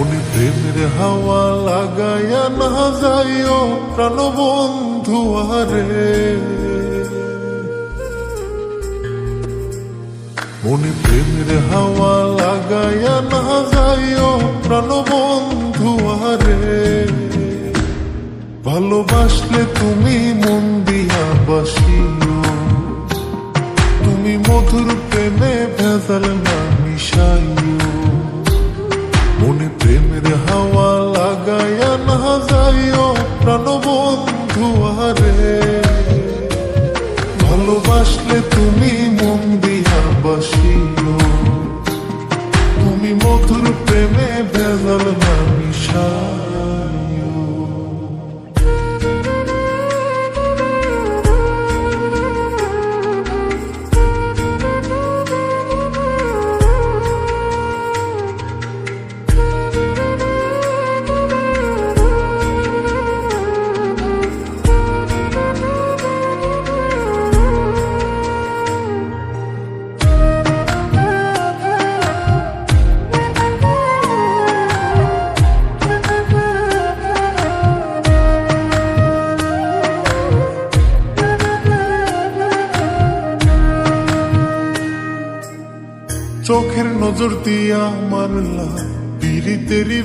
মনে প্রেমের হাওয়া লাগাইয়া না যাইও প্রাণ বন্ধু আরে, মনে প্রেমের হাওয়া লাগাইয়া না যাইও প্রাণ বন্ধু আরে। ভালোবাসলে তুমি মন দিয়া বাসিও, তুমি মধুর প্রেমে ভেজাল না মিশাইও। মনে প্রেমের হাওয়া লাগাইয়া না যাইও প্রাণ বন্ধু আরে। ভালোবাসলে তুমি মন দিয়া বাসিও, তুমি মধুর প্রেমে ভেজাল না মিশাইও। চোখের নজর দিয়া মারলা পিরিতেরি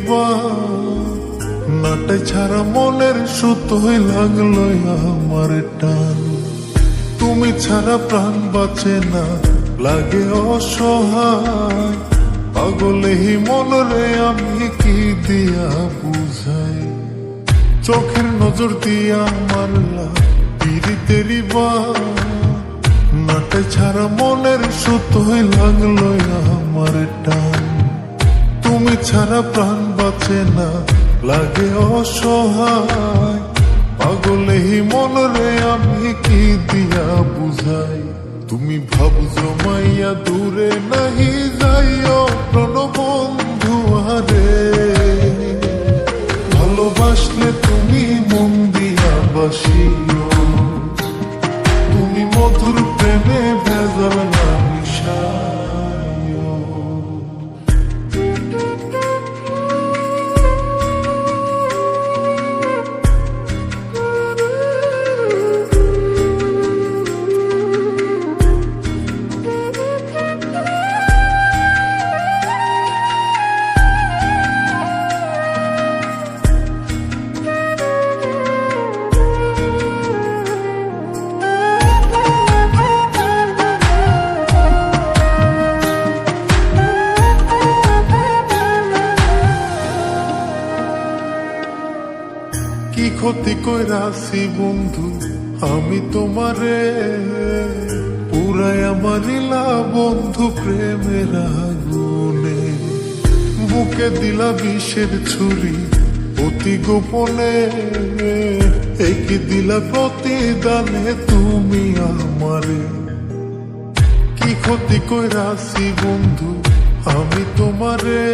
নাটে ছাড়া মনের সুতোই লাগলো আমার টান। তুমি ছাড়া প্রাণ বাঁচে না, লাগে অসহায়। পাগলেহি মনরে আমি কি দিয়া বুঝাই। চোখের নজর দিয়া মারলা পিরিতেরি নাটে ছাড়া মনের সুতোই লাগলো আমার টান। তুমি ছাড়া প্রাণ বাঁচে না, লাগে অসহায়। পাগলেহি মনরে আমি কি দিয়া বুঝাই। তুমি ভাবছো মাইয়া দূরে নাহি যাইও প্রাণ বন্ধু আরে। ভালোবাসলে তুমি মন দিয়া বাসিও, তুমি মধুর প্রেমে ভেজাল না মিশাইও। কি ক্ষতি কইরাছি বন্ধু আমি তোমারে, পুরাই আমারিলা বন্ধু প্রেমের আগুনে। বুকে দিলা বিষের ছুরি অতি গোপনে, একি দিলা প্রতিদানে তুমি আমারে। কি ক্ষতি কইরাছি বন্ধু আমি তোমারে,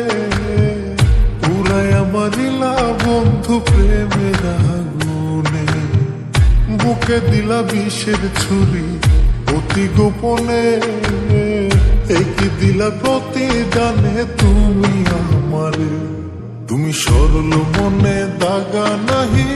পুরাই আমারিলা বন্ধু প্রেমের আগুনে। বুকে দিলা বিষের ছুরি অতি গোপনে, একি দিলা প্রতিদানে তুমি আমারে। তুমি সরল মনে দাগা নাহি